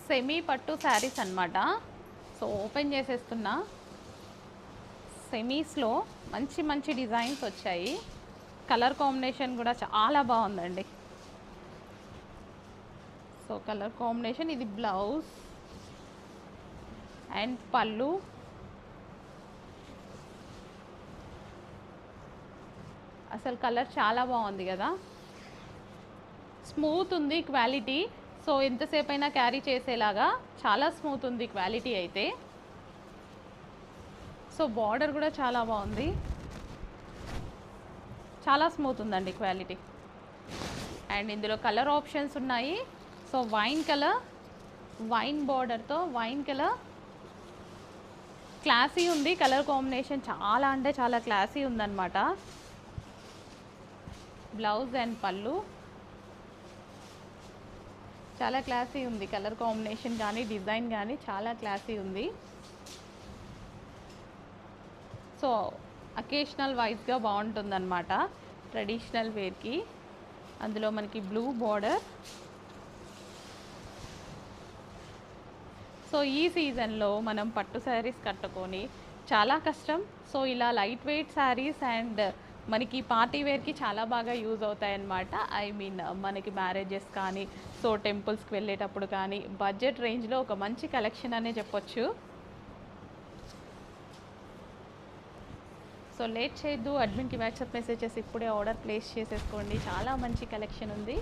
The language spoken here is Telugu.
సెమీ పట్టు శారీస్ అన్నమాట. So open చేసేస్తున్నా. సెమీస్లో మంచి మంచి డిజైన్స్ వచ్చాయి. కలర్ కాంబినేషన్ కూడా చాలా బాగుందండి. సో కలర్ కాంబినేషన్, ఇది బ్లౌజ్ అండ్ పళ్ళు. అసలు కలర్ చాలా బాగుంది కదా, స్మూత్ ఉంది క్వాలిటీ. సో ఎంతసేపు అయినా క్యారీ చేసేలాగా చాలా స్మూత్ ఉంది క్వాలిటీ అయితే. సో బార్డర్ కూడా చాలా బాగుంది, చాలా స్మూత్ ఉందండి క్వాలిటీ. అండ్ ఇందులో కలర్ ఆప్షన్స్ ఉన్నాయి. సో వైన్ కలర్, వైన్ బార్డర్తో వైన్ కలర్, క్లాసీ ఉంది కలర్ కాంబినేషన్, చాలా అంటే చాలా క్లాసీ ఉందన్నమాట. బ్లౌజ్ అండ్ పళ్ళు చాలా క్లాసీ ఉంది, కలర్ కాంబినేషన్ కానీ డిజైన్ కానీ చాలా క్లాసీ ఉంది. సో అకేషనల్ వైజ్గా బాగుంటుందన్నమాట, ట్రెడిషనల్ వేర్కి. అందులో మనకి బ్లూ బార్డర్. సో ఈ సీజన్లో మనం పట్టు శారీస్ కట్టుకొని చాలా కష్టం. సో ఇలా లైట్ వెయిట్ శారీస్ అండ్ మనకి పార్టీ వేర్కి చాలా బాగా యూజ్ అవుతాయి అన్నమాట. ఐ మీన్ మనకి మ్యారేజెస్ కానీ, సో టెంపుల్స్కి వెళ్ళేటప్పుడు కానీ, బడ్జెట్ రేంజ్లో ఒక మంచి కలెక్షన్ అనే చెప్పొచ్చు. సో లేట్ చేయొద్దు, అడ్మిన్కి వాట్సాప్ మెసేజెస్ ఇప్పుడే ఆర్డర్ ప్లేస్ చేసేసుకోండి, చాలా మంచి కలెక్షన్ ఉంది.